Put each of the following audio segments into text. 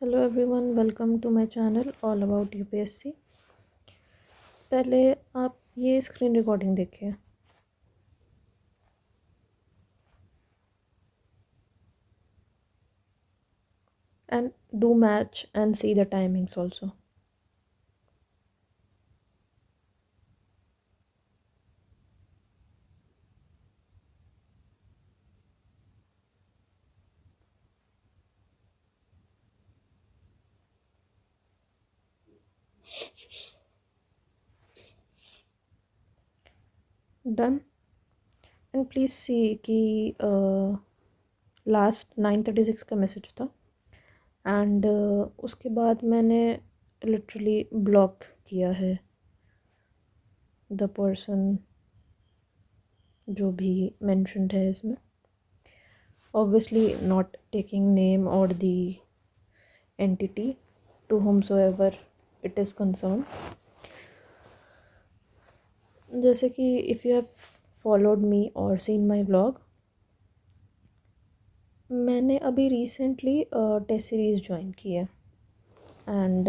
Hello everyone, welcome to my channel all about UPSC. पहले आप ये स्क्रीन रिकॉर्डिंग देखिए and do match and see the timings also. Done. And please see कि last 9:36 का message था and उसके बाद मैंने लिटरली ब्लॉक किया है द पर्सन जो भी मेंशन्ड है इसमें। obviously not taking name or the entity to whomsoever it is concerned। जैसे कि if you have followed me और सीन माय व्लॉग, मैंने अभी रिसेंटली टेस्ट सीरीज़ ज्वाइन की है and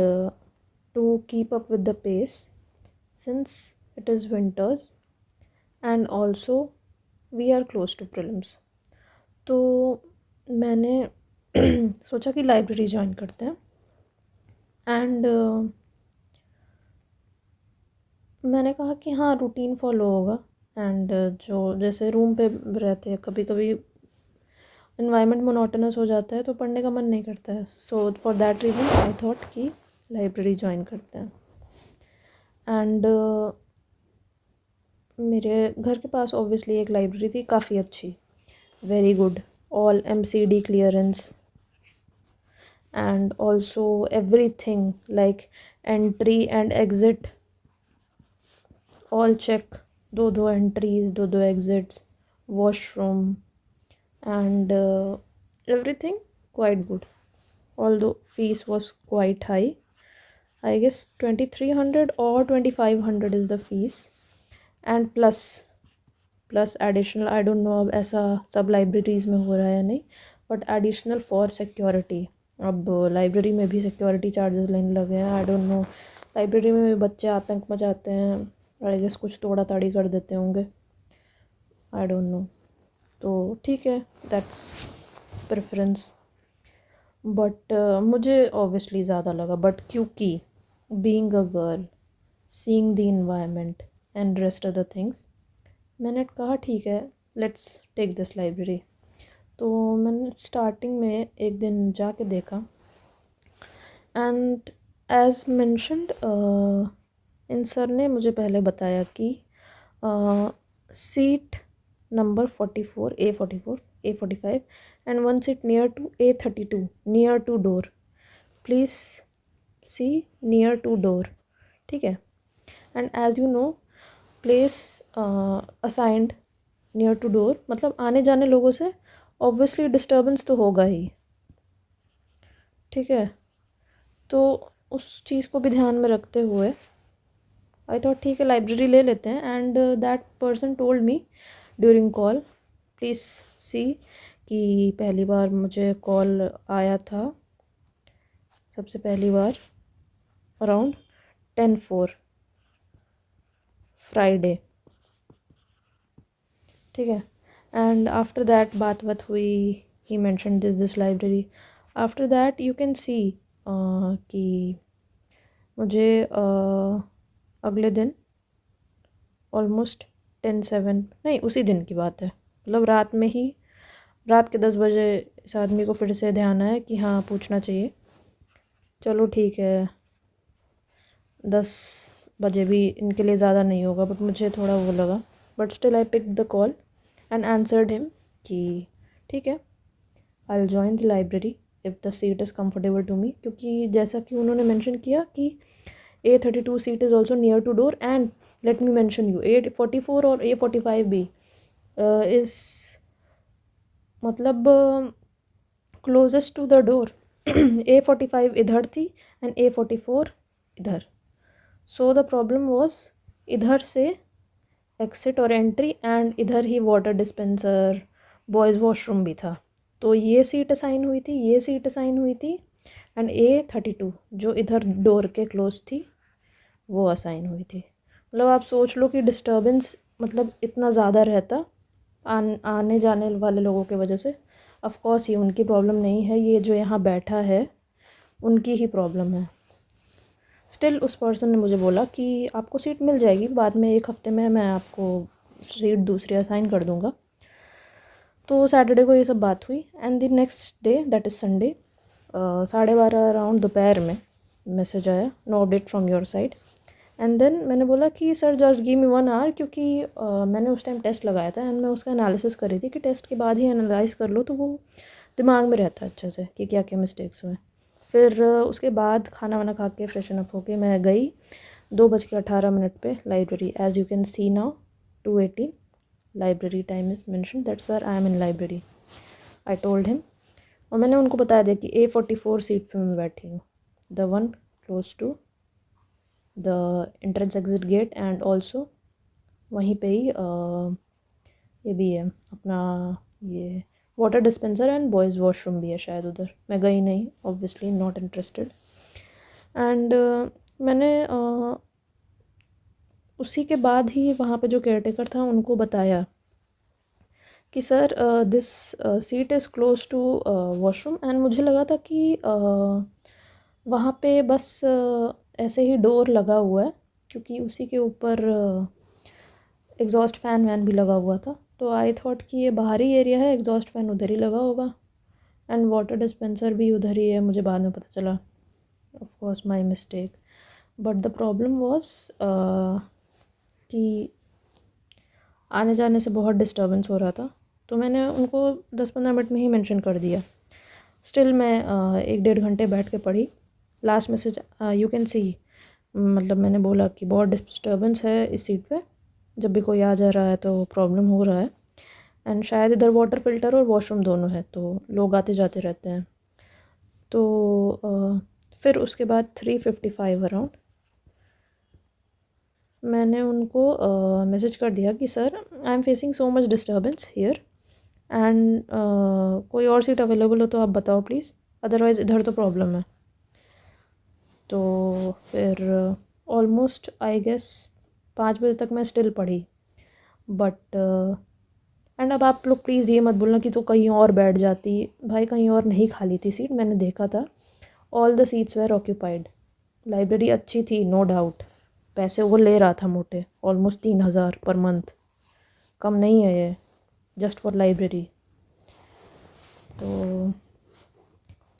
to keep up with the pace since it is winters and also we are close to prelims, तो मैंने सोचा कि लाइब्रेरी ज्वाइन करते हैं एंड मैंने कहा कि हाँ रूटीन फॉलो होगा एंड जो जैसे रूम पे रहते हैं कभी कभी इन्वायरमेंट मोनोटोनस हो जाता है तो पढ़ने का मन नहीं करता है। So for that reason I thought कि लाइब्रेरी ज्वाइन करते हैं एंड मेरे घर के पास ऑब्वियसली एक लाइब्रेरी थी काफ़ी अच्छी, very good, all MCD clearance and also everything like entry and exit all check, दो एंट्रीज दो exits, washroom and everything quite good, although fees was quite high. I guess 2300 or 2500 is the fees and plus additional, I don't know अब ऐसा सब libraries में हो रहा है या नहीं, बट एडिशनल फॉर सिक्योरिटी। अब लाइब्रेरी में भी सिक्योरिटी चार्जेस लेने लगे हैं। आई डोंट नो, लाइब्रेरी में भी बच्चे आतंक मचाते हैं, आई गेस कुछ तोड़ा ताड़ी कर देते होंगे, आई डोंट नो। तो ठीक है, दैट्स प्रेफरेंस, बट मुझे ऑब्वियसली ज़्यादा लगा, बट क्योंकि being a girl, seeing the environment and rest other things, मैंने कहा ठीक है लेट्स टेक दिस लाइब्रेरी। तो मैंने स्टार्टिंग में एक दिन जाके देखा and as mentioned in sir ने मुझे पहले बताया कि seat number 44, A44, A45 and one seat near to A32, near to door, please see near to door, ठीक है। and as you know place assigned near to door मतलब आने जाने लोगों से obviously disturbance तो होगा ही, ठीक है। तो उस चीज़ को भी ध्यान में रखते हुए आई थॉट ठीक है लाइब्रेरी ले लेते हैं and that person told me during call, please see, कि पहली बार मुझे कॉल आया था सबसे पहली बार अराउंड 10:04 फ्राइडे, ठीक है। एंड आफ्टर दैट बात हुई, he mention this library. After that you can see कि मुझे अगले दिन ऑलमोस्ट 10:07, नहीं उसी दिन की बात है, मतलब रात में ही, रात के 10 बजे इस आदमी को फिर से ध्यान आया कि हाँ पूछना चाहिए। चलो ठीक है, 10 बजे भी इनके लिए ज़्यादा नहीं होगा, बट मुझे थोड़ा वो लगा, but still I pick the call and answered him कि ठीक है I will join the library if the seat is comfortable to me, क्योंकि जैसा कि उन्होंने मेंशन किया कि A32 seat is also near to door and let me mention you A44 और A45 भी इज़ मतलब closest to the door. A45 इधर थी एंड A44 इधर। सो द प्रॉब्लम वॉज इधर से एक्सिट और एंट्री एंड इधर ही वाटर डिस्पेंसर, बॉयज़ वॉशरूम भी था। तो ये सीट असाइन हुई थी, ये सीट असाइन हुई थी एंड A32 जो इधर डोर के क्लोज थी वो असाइन हुई थी। मतलब आप सोच लो कि डिस्टर्बेंस मतलब इतना ज़्यादा रहता आने जाने वाले लोगों की वजह से। ऑफ कोर्स ये उनकी प्रॉब्लम नहीं है, ये जो यहाँ बैठा है उनकी ही प्रॉब्लम है। स्टिल उस पर्सन ने मुझे बोला कि आपको सीट मिल जाएगी बाद में, 1 हफ्ते में मैं आपको सीट दूसरी असाइन कर दूँगा। तो सैटरडे को ये सब बात हुई and the next day that is Sunday 12:30 around दोपहर में मैसेज आया, no update from your side. And then मैंने बोला कि sir just give me 1 hour, क्योंकि मैंने उस टाइम टेस्ट लगाया था एंड मैं उसका एनालिसिस कर रही थी कि टेस्ट के बाद ही एनालाइज कर लो तो वो दिमाग में रहता है अच्छे से कि क्या क्या मिस्टेक्स हुए। फिर उसके बाद खाना वाना खा के फ्रेशन अप होके मैं गई 2:18 पे library. As you can see now 2:18 library time is mention that sir I am in library, I told him. और मैंने उनको बता दिया कि A44 सीट पे मैं बैठी हूँ, the one close to the entrance exit gate and also वहीं पे ही ये भी है अपना ये water dispenser and boys washroom भी है शायद उधर। मैं गई नहीं, ऑब्वियसली नॉट इंटरेस्टेड। एंड मैंने उसी के बाद ही वहाँ पे जो केयरटेकर था उनको बताया कि sir this seat is close to washroom. And मुझे लगा था कि वहाँ पे बस ऐसे ही डोर लगा हुआ है, क्योंकि उसी के ऊपर एग्जॉस्ट फैन वैन भी लगा हुआ था। तो आई थॉट कि ये बाहरी एरिया है, एग्जॉस्ट फैन उधर ही लगा होगा एंड वाटर डिस्पेंसर भी उधर ही है। मुझे बाद में पता चला, of course my mistake. But the problem was कि आने जाने से बहुत डिस्टर्बेंस हो रहा था, तो मैंने उनको 10-15 मिनट में ही मेंशन कर दिया। स्टिल मैं 1-1.5 घंटे बैठ के पढ़ी। लास्ट मैसेज यू कैन सी, मतलब मैंने बोला कि बहुत डिस्टर्बेंस है इस सीट पे, जब भी कोई आ जा रहा है तो प्रॉब्लम हो रहा है एंड शायद इधर वाटर फिल्टर और वॉशरूम दोनों है तो लोग आते जाते रहते हैं। तो फिर उसके बाद 3:55 अराउंड मैंने उनको मैसेज कर दिया कि sir I am facing so much disturbance here and कोई और सीट अवेलेबल हो तो आप बताओ प्लीज़, अदरवाइज़ इधर तो प्रॉब्लम है। तो फिर ऑलमोस्ट आई गेस 5 बजे तक मैं स्टिल पढ़ी। बट एंड अब आप लोग प्लीज़ ये मत बोलना कि तो कहीं और बैठ जाती। भाई कहीं और नहीं खाली थी सीट, मैंने देखा था, all the seats were occupied. Library अच्छी थी नो डाउट, पैसे वो ले रहा था मोटे, ऑलमोस्ट 3,000 पर मंथ, कम नहीं है ये जस्ट फॉर लाइब्रेरी। तो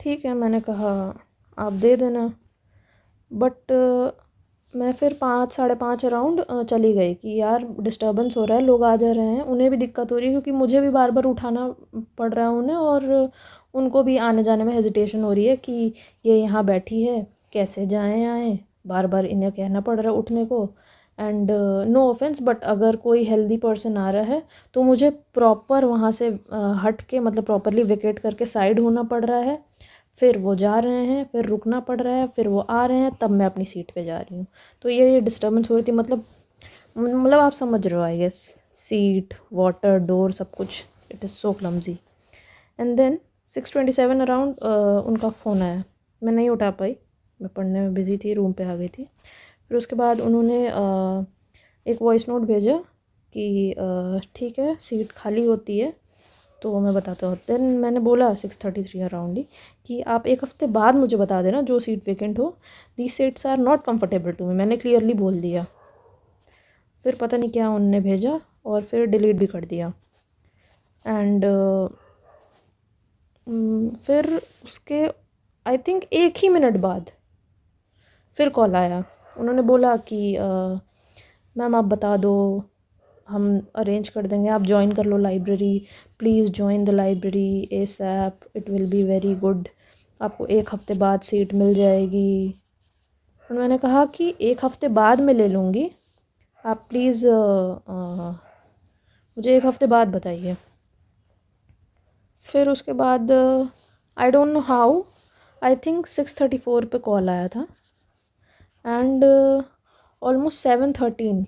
ठीक है, मैंने कहा आप दे देना। बट मैं फिर 5-5:30 अराउंड चली गई कि यार डिस्टर्बेंस हो रहा है, लोग आ जा रहे हैं, उन्हें भी दिक्कत हो रही है क्योंकि मुझे भी बार बार उठाना पड़ रहा है उन्हें, और उनको भी आने जाने में हेजिटेशन हो रही है कि ये यहाँ बैठी है कैसे जाएँ आएँ, बार बार इन्हें कहना पड़ रहा है उठने को। एंड नो ऑफेंस बट अगर कोई हेल्दी पर्सन आ रहा है तो मुझे प्रॉपर वहाँ से हट के, मतलब प्रॉपरली वेकेट करके साइड होना पड़ रहा है। फिर वो जा रहे हैं, फिर रुकना पड़ रहा है, फिर वो आ रहे हैं, तब मैं अपनी सीट पे जा रही हूँ। तो ये डिस्टर्बेंस हो रही थी, मतलब आप समझ रहे हो I guess, seat water door सब कुछ, it is so clumsy. And then 6:27 around उनका फ़ोन आया, मैं नहीं उठा पाई, मैं पढ़ने में बिज़ी थी, रूम पे आ गई थी। फिर उसके बाद उन्होंने एक वॉइस नोट भेजा कि ठीक है सीट खाली होती है तो मैं बताता हूँ। देन मैंने बोला 6:33 अराउंड ही कि आप 1 हफ्ते बाद मुझे बता देना जो सीट वेकेंट हो, the seats are not comfortable to me, मैंने क्लियरली बोल दिया। फिर पता नहीं क्या उनने भेजा और फिर डिलीट भी कर दिया। एंड फिर उसके आई थिंक 1 ही मिनट बाद फिर कॉल आया। उन्होंने बोला कि मैम आप बता दो, हम अरेंज कर देंगे, आप ज्वाइन कर लो library, please join the library ASAP, it will be very good, आपको 1 हफ्ते बाद सीट मिल जाएगी। और मैंने कहा कि 1 हफ्ते बाद मैं ले लूँगी, आप प्लीज़ मुझे 1 हफ्ते बाद बताइए। फिर उसके बाद I don't know how, I think 6:34 पे कॉल आया था एंड ऑलमोस्ट 7:13,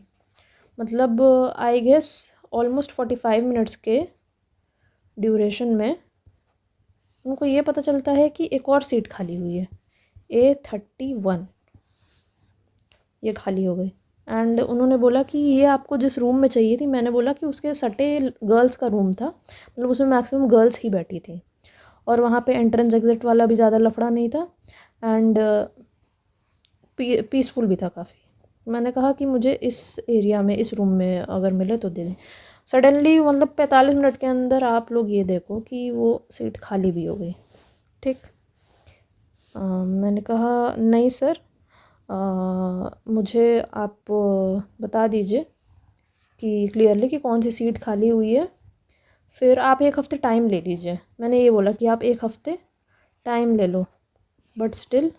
मतलब आई गेस ऑलमोस्ट 45 मिनट्स के ड्यूरेशन में उनको ये पता चलता है कि एक और सीट खाली हुई है, A31 ये खाली हो गई। एंड उन्होंने बोला कि ये आपको जिस रूम में चाहिए थी, मैंने बोला कि उसके सटे गर्ल्स का रूम था, मतलब उसमें मैक्सिमम गर्ल्स ही बैठी थी और वहाँ पे एंट्रेंस एग्ज़िट वाला भी ज़्यादा लफड़ा नहीं था एंड पीसफुल भी था काफ़ी। मैंने कहा कि मुझे इस एरिया में इस रूम में अगर मिले तो दे दें। सडनली मतलब 45 मिनट के अंदर आप लोग ये देखो कि वो सीट खाली भी हो गई। ठीक। मैंने कहा नहीं सर, मुझे आप बता दीजिए कि क्लियरली कि कौन सी सीट खाली हुई है, फिर आप 1 हफ़्ते टाइम ले लीजिए। मैंने ये बोला कि आप 1 हफ़्ते टाइम ले लो, बट स्टिल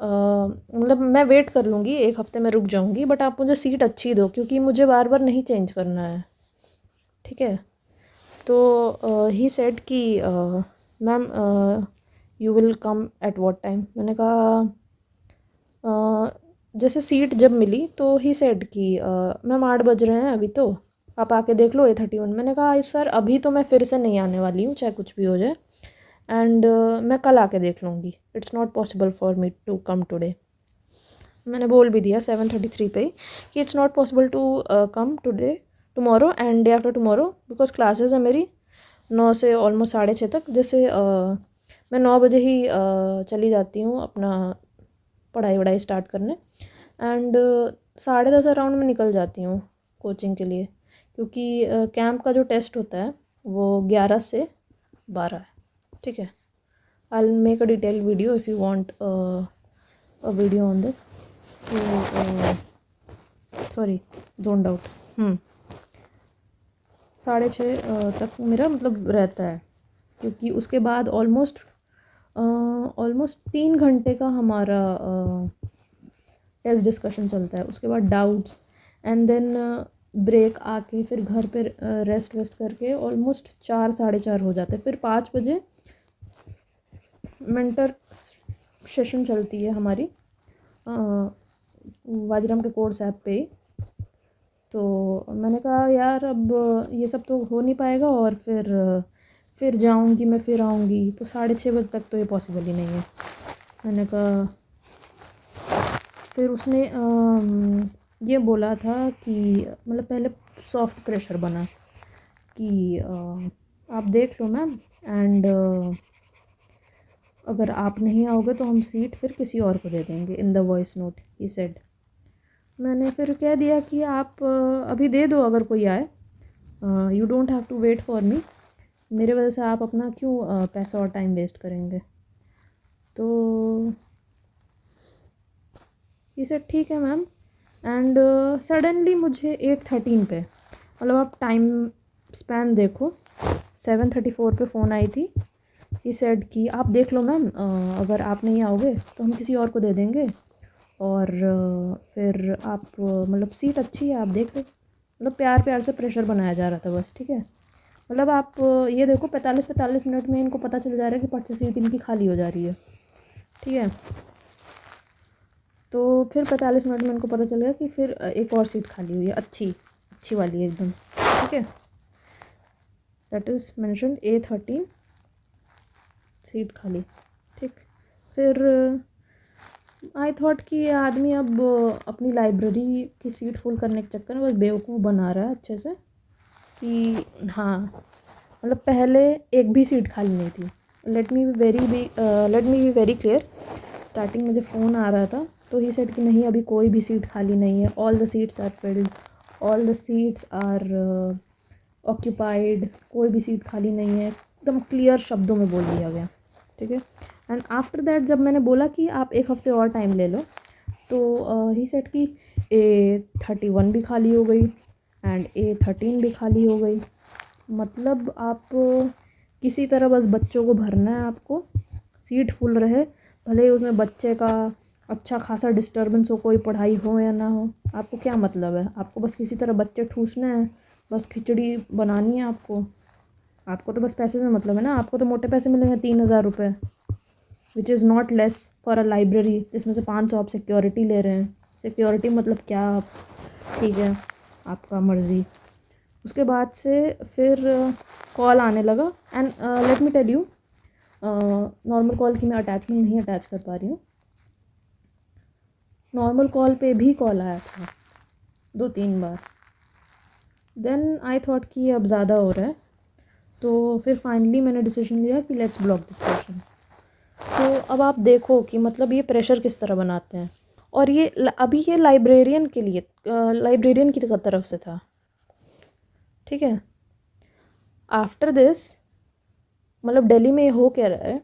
मतलब मैं वेट कर लूँगी, 1 हफ़्ते में रुक जाऊँगी, बट आप मुझे सीट अच्छी दो क्योंकि मुझे बार बार नहीं चेंज करना है। ठीक है। तो ही सेड कि ma'am you will come at what time. मैंने कहा जैसे सीट जब मिली तो ही सेड कि मैम 8 बज रहे हैं अभी, तो आप आके देख लो A31। मैंने कहा सर अभी तो मैं फिर से नहीं आने वाली हूँ चाहे कुछ भी हो जाए, एंड मैं कल आके देख लूँगी, it's not possible for me to come today. मैंने बोल भी दिया 7:33 पे ही कि it's not possible to come today, tomorrow and day after tomorrow, because classes है मेरी 9 से ऑलमोस्ट 6:30 तक। जैसे मैं 9 बजे ही चली जाती हूँ अपना पढ़ाई वढ़ाई स्टार्ट करने, एंड 10:30 अराउंड में निकल जाती हूँ कोचिंग के लिए, क्योंकि कैंप का जो टेस्ट होता है वो 11 से 12 है। ठीक है। I will make a detail video if you want a video on this. Sorry, zone out. 6:30 तक मेरा मतलब रहता है, क्योंकि उसके बाद ऑलमोस्ट 3 घंटे का हमारा टेस्ट डिस्कशन चलता है। उसके बाद डाउट्स एंड देन ब्रेक आके फिर घर पे रेस्ट वेस्ट करके ऑलमोस्ट 4 4:30 हो जाते हैं। फिर 5 बजे मेंटर सेशन चलती है हमारी वाजिराम के कोर्स ऐप पे ही। तो मैंने कहा यार अब ये सब तो हो नहीं पाएगा, और फिर जाऊंगी मैं, फिर आऊँगी, तो 6:30 बजे तक तो ये पॉसिबल ही नहीं है। मैंने कहा फिर उसने ये बोला था कि मतलब पहले सॉफ्ट प्रेशर बना कि आप देख लो मैम, एंड अगर आप नहीं आओगे तो हम सीट फिर किसी और को दे देंगे in the voice note, he said. मैंने फिर कह दिया कि आप अभी दे दो अगर कोई आए, you don't have to wait for me, मेरे वजह से आप अपना क्यों पैसा और टाइम वेस्ट करेंगे। तो ये सेड ठीक है मैम, एंड सडनली मुझे 8:13 पे, मतलब आप टाइम स्पैन देखो, 7:34 पे फ़ोन आई थी। ही सेड कि आप देख लो मैम, अगर आप नहीं आओगे तो हम किसी और को दे देंगे, और फिर आप मतलब सीट अच्छी है आप देख लो। मतलब प्यार प्यार से प्रेशर बनाया जा रहा था बस। ठीक है। मतलब आप ये देखो 45 मिनट में इनको पता चल जा रहा है कि 25 सीट इनकी खाली हो जा रही है। ठीक है। तो फिर 45 मिनट में इनको पता चल गया कि फिर एक और सीट खाली हुई है, अच्छी अच्छी वाली एकदम। ठीक है। That is mentioned A13 seat खाली। ठीक। फिर आई थॉट कि ये आदमी अब अपनी लाइब्रेरी की सीट फुल करने के चक्कर में बस बेवकूफ़ बना रहा है अच्छे से, कि हाँ मतलब पहले एक भी सीट खाली नहीं थी। Let me be very clear. Starting में जब फ़ोन आ रहा था तो ही सेड कि नहीं अभी कोई भी सीट खाली नहीं है, all the seats are filled, all the seats are occupied, कोई भी सीट खाली नहीं है, एकदम क्लियर शब्दों में बोल दिया गया। ठीक है। एंड आफ्टर दैट जब मैंने बोला कि आप 1 हफ़्ते और टाइम ले लो, तो ही सेड कि A31 भी खाली हो गई एंड A13 भी खाली हो गई। मतलब आप किसी तरह बस बच्चों को भरना है आपको, सीट फुल रहे, भले ही उसमें बच्चे का अच्छा खासा डिस्टर्बेंस हो, कोई पढ़ाई हो या ना हो, आपको क्या मतलब है, आपको बस किसी तरह बच्चे ठूसने हैं, बस खिचड़ी बनानी है आपको। आपको तो बस पैसे से मतलब है ना, आपको तो मोटे पैसे मिलेंगे 3,000 रुपये, which is not less for a library, जिसमें से 500 आप सिक्योरिटी ले रहे हैं। सिक्योरिटी मतलब क्या आप, ठीक है आपका मर्ज़ी। उसके बाद से फिर कॉल आने लगा, and let me tell you, normal call की मैं अटैचमेंट नहीं अटैच कर पा रही हूँ। नॉर्मल कॉल पे भी कॉल आया था 2-3 बार। देन आई थॉट कि ये अब ज़्यादा हो रहा है, तो फिर फाइनली मैंने डिसीजन लिया कि लेट्स ब्लॉक दिस पर्सन। तो अब आप देखो कि मतलब ये प्रेशर किस तरह बनाते हैं। और ये अभी ये लाइब्रेरियन के लिए, लाइब्रेरियन की तरफ से था, ठीक है। आफ्टर दिस मतलब दिल्ली में हो क्या रहा है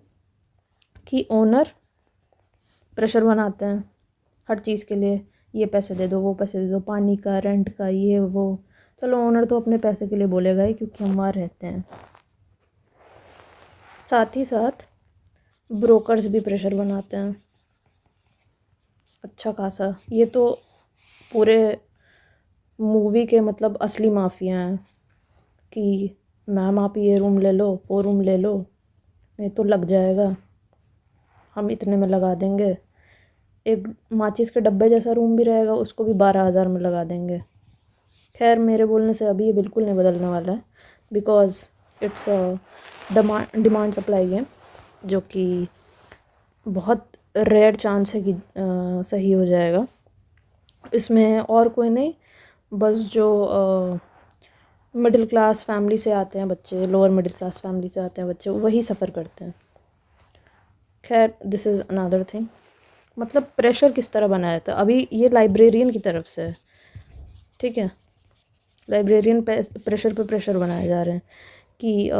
कि ओनर प्रेशर बनाते हैं हर चीज़ के लिए, ये पैसे दे दो, वो पैसे दे दो, पानी का, रेंट का, ये वो। चलो ओनर तो अपने पैसे के लिए बोलेगा ही क्योंकि हम वहाँ रहते हैं। साथ ही साथ ब्रोकर्स भी प्रेशर बनाते हैं अच्छा खासा। ये तो पूरे मूवी के मतलब असली माफिया हैं कि मैम आप ये रूम ले लो, वो रूम ले लो, नहीं तो लग जाएगा, हम इतने में लगा देंगे। एक माचिस के डब्बे जैसा रूम भी रहेगा, उसको भी 12,000 में लगा देंगे। खैर मेरे बोलने से अभी ये बिल्कुल नहीं बदलने वाला है, because it's demand supply game, जो कि बहुत रेयर चांस है कि सही हो जाएगा। इसमें और कोई नहीं, बस जो मिडिल क्लास फैमिली से आते हैं बच्चे, लोअर मिडिल क्लास फैमिली से आते हैं बच्चे, वही सफ़र करते हैं। खैर दिस इज़ अनदर थिंग। मतलब प्रेशर किस तरह बनाया था, अभी ये लाइब्रेरियन की तरफ से है, ठीक है। लाइब्रेरियन प्रेशर पे प्रेशर बनाए जा रहे हैं कि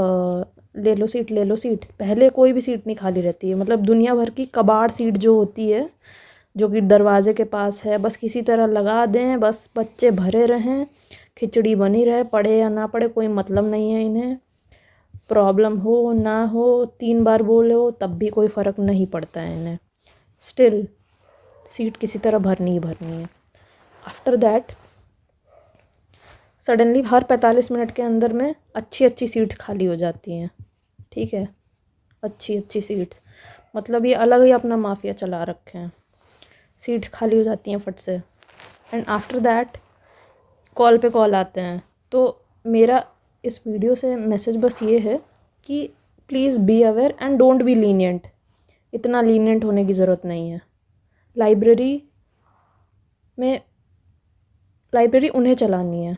ले लो सीट, ले लो सीट। पहले कोई भी सीट नहीं खाली रहती है, मतलब दुनिया भर की कबाड़ सीट जो होती है, जो कि दरवाजे के पास है, बस किसी तरह लगा दें, बस बच्चे भरे रहें, खिचड़ी बनी रहे, पढ़े या ना पढ़े कोई मतलब नहीं है इन्हें। प्रॉब्लम हो ना हो, 3 बार बोले हो तब भी कोई फ़र्क नहीं पड़ता है इन्हें। स्टिल सीट किसी तरह भरनी ही भरनी है। After that suddenly her 45 minute के अंदर में अच्छी अच्छी सीट्स खाली हो जाती हैं, ठीक है। अच्छी अच्छी सीट्स, मतलब ये अलग ही अपना माफिया चला रखे हैं। सीट्स खाली हो जाती हैं फट से, एंड आफ्टर दैट कॉल पे कॉल आते हैं। तो मेरा इस वीडियो से मैसेज बस ये है कि please be aware and don't be lenient. इतना लीनियंट होने की ज़रूरत नहीं है। लाइब्रेरी में, लाइब्रेरी उन्हें चलानी है,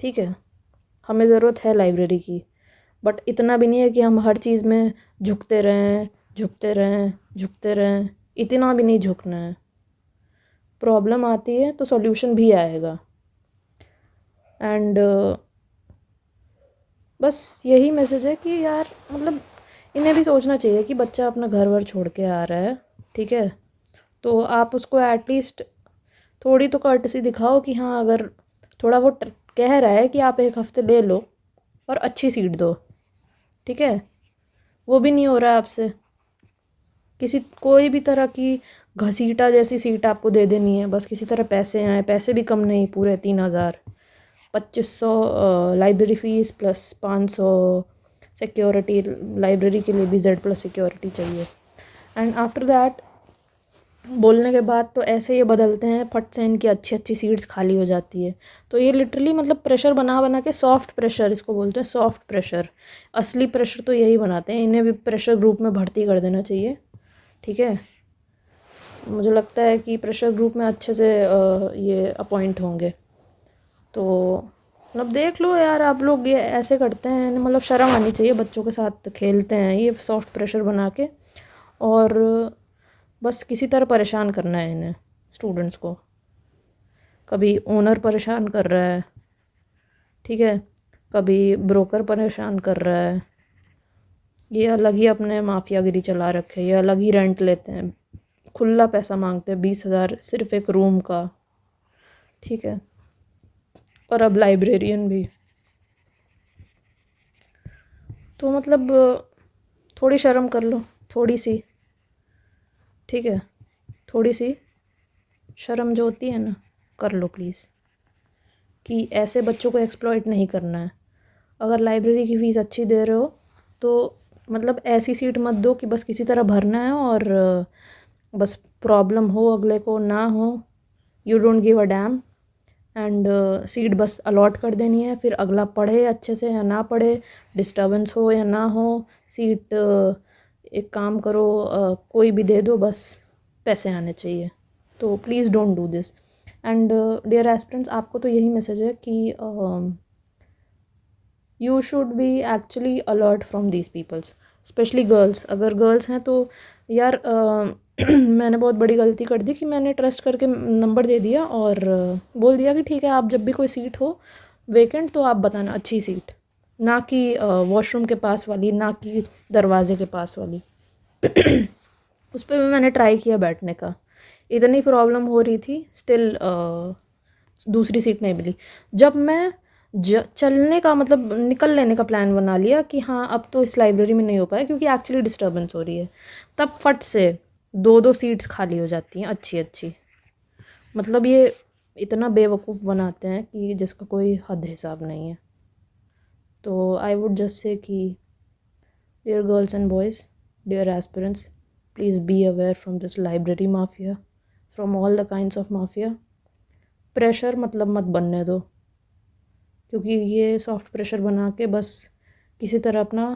ठीक है। हमें ज़रूरत है लाइब्रेरी की, बट इतना भी नहीं है कि हम हर चीज़ में झुकते रहें, झुकते रहें, झुकते रहें। इतना भी नहीं झुकना है। प्रॉब्लम आती है तो सॉल्यूशन भी आएगा। एंड बस यही मैसेज है कि यार मतलब इन्हें भी सोचना चाहिए कि बच्चा अपना घर वर छोड़ के आ रहा है, ठीक है। तो आप उसको एटलीस्ट थोड़ी तो कर्टसी दिखाओ कि हाँ, अगर थोड़ा वो कह रहा है कि आप 1 हफ्ते ले लो और अच्छी सीट दो, ठीक है। वो भी नहीं हो रहा है आपसे। किसी कोई भी तरह की घसीटा जैसी सीट आपको दे देनी है, बस किसी तरह पैसे आए। पैसे भी कम नहीं, पूरे 3,000, 2,500 library fees plus 500 security. Library के लिए भी Z+ सिक्योरिटी चाहिए। एंड आफ्टर दैट बोलने के बाद तो ऐसे ये बदलते हैं फट से, इनकी अच्छी अच्छी सीट्स खाली हो जाती है। तो ये लिटरली मतलब प्रेशर बना बना के, सॉफ्ट प्रेशर इसको बोलते हैं, सॉफ्ट प्रेशर। असली प्रेशर तो यही बनाते हैं। इन्हें भी प्रेशर ग्रुप में भर्ती कर देना चाहिए, ठीक है। मुझे लगता है कि प्रेशर ग्रुप में अच्छे से ये अपॉइंट होंगे। तो मतलब देख लो यार, आप लोग ये ऐसे करते हैं, मतलब शर्म आनी चाहिए। बच्चों के साथ खेलते हैं ये सॉफ्ट प्रेशर बना के, और बस किसी तरह परेशान करना है इन्हें, स्टूडेंट्स को। कभी ओनर परेशान कर रहा है, ठीक है, कभी ब्रोकर परेशान कर रहा है। ये अलग ही अपने माफियागिरी चला रखे, ये अलग ही रेंट लेते हैं, खुला पैसा मांगते हैं, 20,000 सिर्फ एक रूम का, ठीक है। और अब लाइब्रेरियन भी। तो मतलब थोड़ी शर्म कर लो, थोड़ी सी, ठीक है। थोड़ी सी शर्म जो होती है ना, कर लो प्लीज़, कि ऐसे बच्चों को एक्सप्लॉइट नहीं करना है। अगर लाइब्रेरी की फ़ीस अच्छी दे रहे हो तो मतलब ऐसी सीट मत दो कि बस किसी तरह भरना है, और बस प्रॉब्लम हो अगले को ना हो, you don't give a dam. And seat बस अलॉट कर देनी है, फिर अगला पढ़े अच्छे से या ना पढ़े, डिस्टर्बेंस हो या ना हो, सीट एक काम करो, कोई भी दे दो, बस पैसे आने चाहिए। तो please don't do this. And dear aspirants, आपको तो यही मैसेज है कि you should be actually alert from these peoples, specially girls. अगर गर्ल्स हैं तो यार मैंने बहुत बड़ी गलती कर दी कि मैंने ट्रस्ट करके नंबर दे दिया और बोल दिया कि ठीक है, आप जब भी कोई सीट हो वेकेंट तो आप बताना, अच्छी सीट, ना कि वॉशरूम के पास वाली, ना कि दरवाजे के पास वाली। उस पर भी मैंने ट्राई किया बैठने का, इतनी प्रॉब्लम हो रही थी, स्टिल दूसरी सीट नहीं मिली। जब मैं चलने का मतलब निकल लेने का प्लान बना लिया कि हाँ अब तो इस लाइब्रेरी में नहीं हो पाया क्योंकि एक्चुअली डिस्टर्बेंस हो रही है, तब फट से दो दो सीट्स खाली हो जाती हैं अच्छी अच्छी। मतलब ये इतना बेवकूफ़ बनाते हैं कि जिसका कोई हद हिसाब नहीं है। तो आई वुड जस्ट से कि dear girls and boys, dear aspirants, please be aware from this library mafia, from all the kinds of mafia. Pressure मतलब मत बनने दो, क्योंकि ये सॉफ्ट प्रेशर बना के बस किसी तरह अपना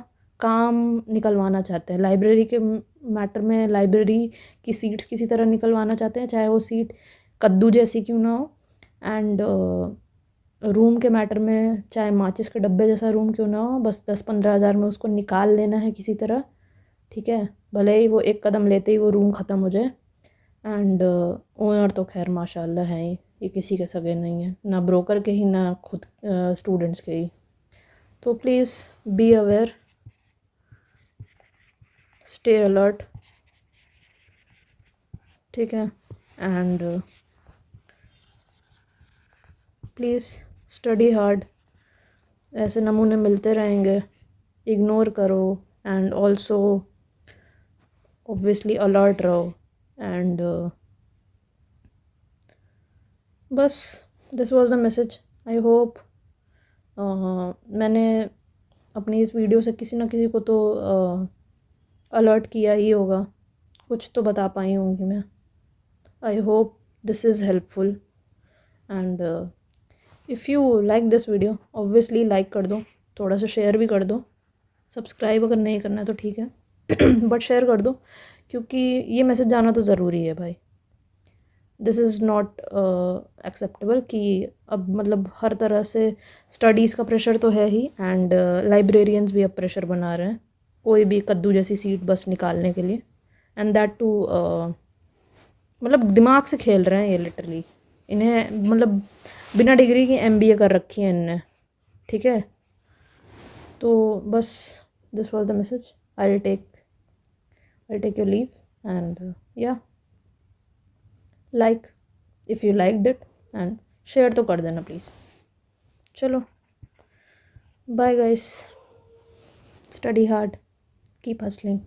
काम निकलवाना चाहते हैं। लाइब्रेरी के मैटर में लाइब्रेरी की सीट्स किसी तरह निकलवाना चाहते हैं, चाहे वो सीट कद्दू जैसी क्यों ना हो। एंड रूम के मैटर में चाहे माचिस के डब्बे जैसा रूम क्यों ना हो, बस 10-15 हज़ार में उसको निकाल लेना है किसी तरह, ठीक है। भले ही वो एक कदम लेते ही वो रूम ख़त्म हो जाए। एंड ओनर तो खैर माशाल्लाह है ही, ये किसी के सगे नहीं है, ना ब्रोकर के ही ना खुद स्टूडेंट्स के ही। तो please be aware, stay alert, ठीक है। And please study hard. ऐसे नमूने मिलते रहेंगे, इग्नोर करो एंड ऑल्सो ऑब्वियसली अलर्ट रहो। एंड बस this was the message. I hope मैंने अपनी इस वीडियो से किसी ना किसी को तो अलर्ट किया ही होगा, कुछ तो बता पाई होंगी मैं। I hope this is helpful. And if you like this video, obviously like कर दो, थोड़ा सा शेयर भी कर दो। सब्सक्राइब अगर नहीं करना है तो ठीक है बट शेयर कर दो, क्योंकि ये मैसेज जाना तो ज़रूरी है भाई। दिस इज़ नॉट एक्सेप्टेबल कि अब मतलब हर तरह से स्टडीज़ का प्रेशर तो है ही, एंड लाइब्रेरियंस भी अब प्रेशर बना रहे हैं कोई भी कद्दू जैसी सीट बस निकालने के लिए। एंड दैट टू मतलब दिमाग से खेल रहे हैं ये लिटरली। इन्हें मतलब बिना डिग्री की एमबीए कर रखी है इनने, ठीक है। तो बस this was the message. I take your leave and या like if you liked it, and share तो कर देना प्लीज़। चलो bye guys, study hard, keep hustling.